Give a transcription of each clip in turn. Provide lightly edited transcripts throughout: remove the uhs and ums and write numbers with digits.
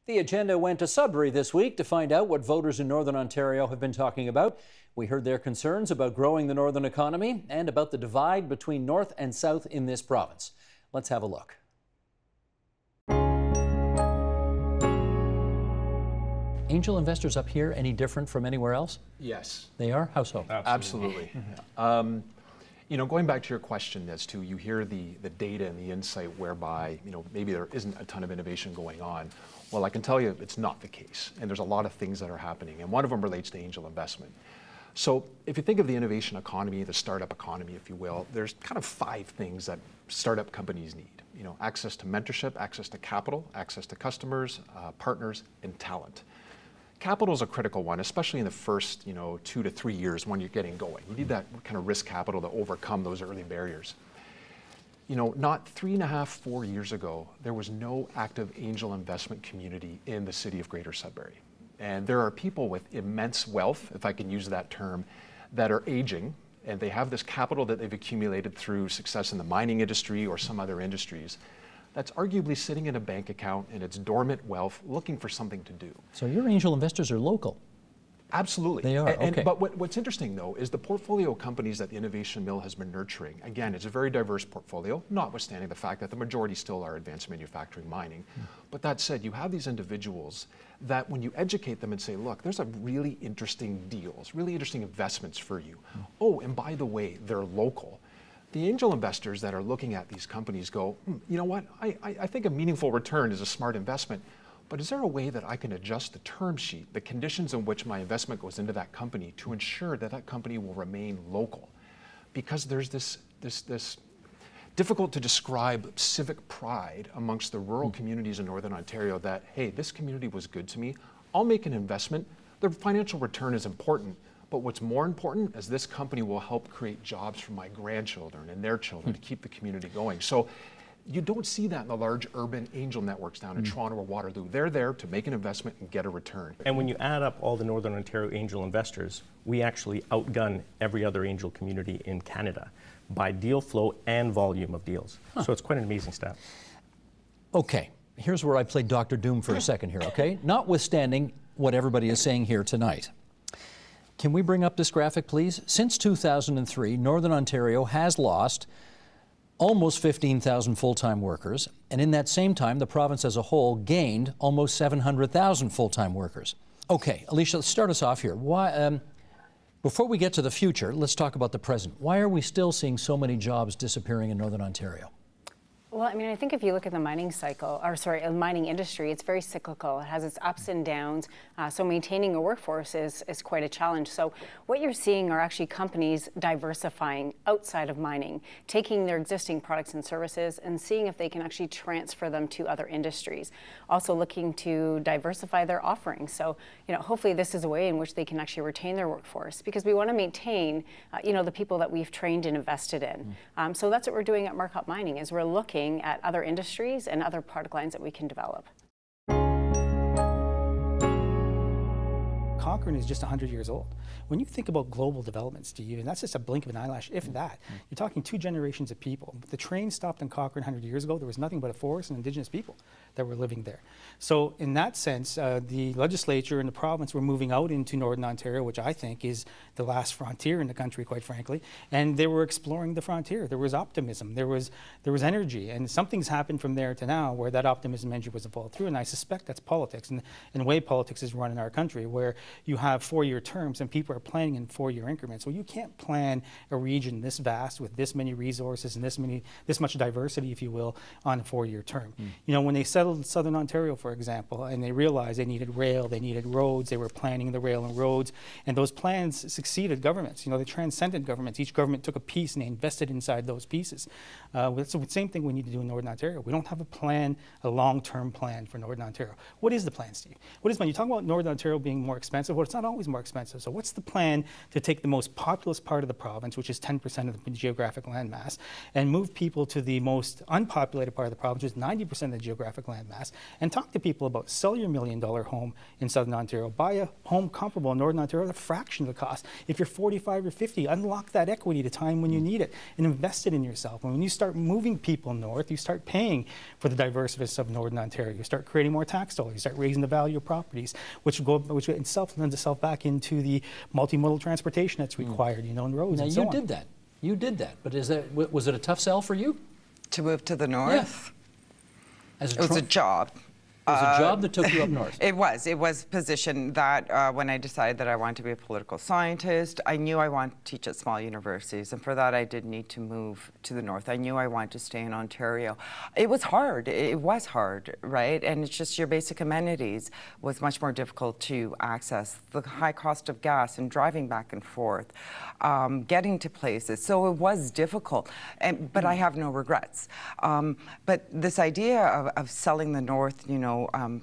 The agenda went to Sudbury this week to find out what voters in Northern Ontario have been talking about. We heard their concerns about growing the northern economy and about the divide between north and south in this province. Let's have a look. Angel investors up here any different from anywhere else? Yes. They are? How so? Absolutely. You know, going back to your question as to you hear the data and the insight whereby, you know, maybe there isn't a ton of innovation going on. Well, I can tell you it's not the case. And there's a lot of things that are happening. And one of them relates to angel investment. So if you think of the innovation economy, the startup economy, if you will, there's kind of 5 things that startup companies need. You know, access to mentorship, access to capital, access to customers, partners, and talent. Capital is a critical one, especially in the first, 2 to 3 years when you're getting going. You need that kind of risk capital to overcome those early barriers. You know, not 3.5, 4 years ago, there was no active angel investment community in the city of Greater Sudbury. And there are people with immense wealth, if I can use that term, that are aging, and they have this capital that they've accumulated through success in the mining industry or some other industries that's arguably sitting in a bank account in its dormant wealth looking for something to do. So your angel investors are local? Absolutely. They are, okay. But what's interesting, though, is the portfolio companies that the Innovation Mill has been nurturing. Again, it's a very diverse portfolio, notwithstanding the fact that the majority still are advanced manufacturing mining. But that said, you have these individuals that when you educate them and say, look, there's a really interesting deals, really interesting investments for you. Oh, and by the way, they're local. The angel investors that are looking at these companies go, you know what, I think a meaningful return is a smart investment, but is there a way that I can adjust the term sheet, the conditions in which my investment goes into that company to ensure that that company will remain local? Because there's this difficult to describe civic pride amongst the rural communities in Northern Ontario that, hey, this community was good to me, I'll make an investment, the financial return is important, but what's more important is this company will help create jobs for my grandchildren and their children to keep the community going. So you don't see that in the large urban angel networks down in Toronto or Waterloo. They're there to make an investment and get a return. And when you add up all the Northern Ontario angel investors, we actually outgun every other angel community in Canada by deal flow and volume of deals. So it's quite an amazing stat. Okay, here's where I play Dr. Doom for a second here, okay? Notwithstanding what everybody is saying here tonight. Can we bring up this graphic, please? Since 2003, Northern Ontario has lost almost 15,000 full-time workers, and in that same time, the province as a whole gained almost 700,000 full-time workers. Okay, Alicia, let's start us off here. Why, before we get to the future, let's talk about the present. Why are we still seeing so many jobs disappearing in Northern Ontario? Well, I mean, I think if you look at the mining cycle, or sorry, the mining industry, it's very cyclical. It has its ups and downs. So maintaining a workforce is quite a challenge. So what you're seeing are actually companies diversifying outside of mining, taking their existing products and services and seeing if they can actually transfer them to other industries. Also looking to diversify their offerings. So, you know, hopefully this is a way in which they can actually retain their workforce because we want to maintain, you know, the people that we've trained and invested in. So that's what we're doing at Markup Mining is we're looking at other industries and other product lines that we can develop. Cochrane is just 100 years old. When you think about global development, Steve, and that's just a blink of an eyelash, if that, you're talking 2 generations of people. The train stopped in Cochrane 100 years ago. There was nothing but a forest and Indigenous people that were living there. So in that sense, the legislature and the province were moving out into Northern Ontario, which I think is the last frontier in the country, quite frankly, and they were exploring the frontier. There was optimism, there was energy, and something's happened from there to now where that optimism engine wasn't followed through, and I suspect that's politics, and the way politics is run in our country, where you have 4-year terms and people are planning in 4-year increments. Well, you can't plan a region this vast with this many resources and this much diversity, if you will, on a 4-year term. You know, when they settled Southern Ontario, for example, and they realized they needed rail, they needed roads, they were planning the rail and roads, and those plans succeeded governments. You know, they transcended governments. Each government took a piece and they invested inside those pieces. So the same thing we need to do in Northern Ontario. We don't have a plan, a long-term plan for Northern Ontario. What is the plan, Steve? What is the plan? You talk about Northern Ontario being more expensive. expensive. Well, it's not always more expensive. So what's the plan to take the most populous part of the province, which is 10% of the geographic landmass, and move people to the most unpopulated part of the province, which is 90% of the geographic landmass, and talk to people about sell your $1 million home in Southern Ontario, buy a home comparable in Northern Ontario at a fraction of the cost. If you're 45 or 50, unlock that equity at a time when you need it and invest it in yourself. And when you start moving people north, you start paying for the diversity of Northern Ontario. You start creating more tax dollars. You start raising the value of properties, which itself lends itself back into the multimodal transportation that's required, you know, in roads and so on. Now, you did that. You did that. But was it a tough sell for you? To move to the north? Yeah. It was a job. It was a job that took you up north. It was a position that when I decided that I wanted to be a political scientist, I knew I wanted to teach at small universities, and for that I did need to move to the north. I knew I wanted to stay in Ontario. It was hard, right? And it's just your basic amenities was much more difficult to access. The high cost of gas and driving back and forth, getting to places. So it was difficult, but I have no regrets. But this idea of selling the north, you know,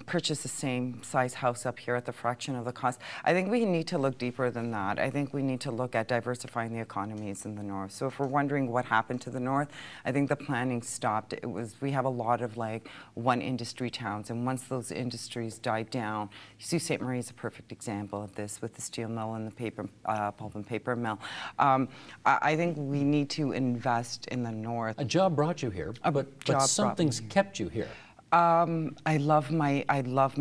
purchase the same size house up here at the fraction of the cost. I think we need to look deeper than that. I think we need to look at diversifying the economies in the north. So if we're wondering what happened to the north, I think the planning stopped. We have a lot of like one industry towns, and once those industries died down, Sault Ste. Marie is a perfect example of this with the steel mill and the paper, pulp and paper mill. I think we need to invest in the north. A job brought you here, but something's kept you here. I love my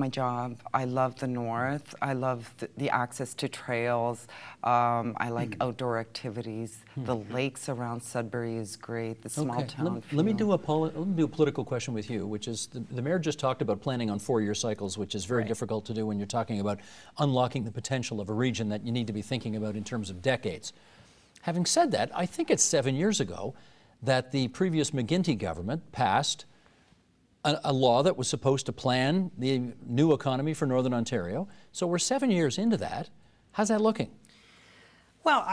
job. I love the north. I love the access to trails. I like outdoor activities. The lakes around Sudbury is great. The small town. Let me do a political question with you, which is the mayor just talked about planning on 4-year cycles, which is very difficult to do when you're talking about unlocking the potential of a region that you need to be thinking about in terms of decades. Having said that, I think it's 7 years ago that the previous McGuinty government passed a law that was supposed to plan the new economy for Northern Ontario. So we're 7 years into that. How's that looking? Well,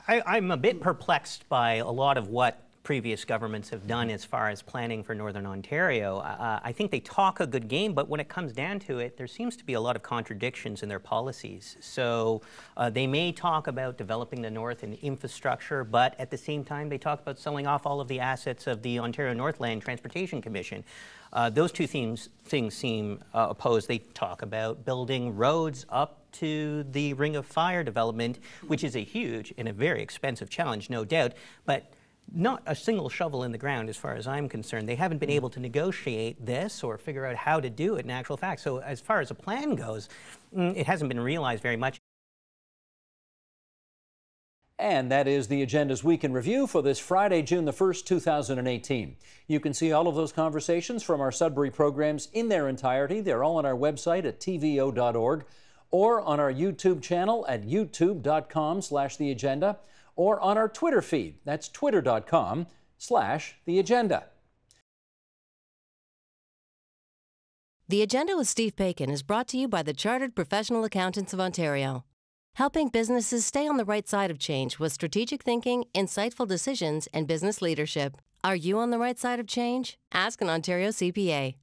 I'm a bit perplexed by a lot of what previous governments have done as far as planning for Northern Ontario. I think they talk a good game, but when it comes down to it, there seems to be a lot of contradictions in their policies. So they may talk about developing the North and infrastructure, but at the same time, they talk about selling off all of the assets of the Ontario Northland Transportation Commission. Those two things seem opposed. They talk about building roads up to the Ring of Fire development, which is a huge and a very expensive challenge, no doubt, but not a single shovel in the ground as far as I'm concerned. They haven't been able to negotiate this or figure out how to do it in actual fact. So as far as a plan goes, it hasn't been realized very much. And that is the Agenda's Week in Review for this Friday, June the 1st, 2018. You can see all of those conversations from our Sudbury programs in their entirety. They're all on our website at tvo.org or on our YouTube channel at youtube.com/theagenda or on our Twitter feed. That's twitter.com/theagenda. The Agenda with Steve Paikin is brought to you by the Chartered Professional Accountants of Ontario, helping businesses stay on the right side of change with strategic thinking, insightful decisions, and business leadership. Are you on the right side of change? Ask an Ontario CPA.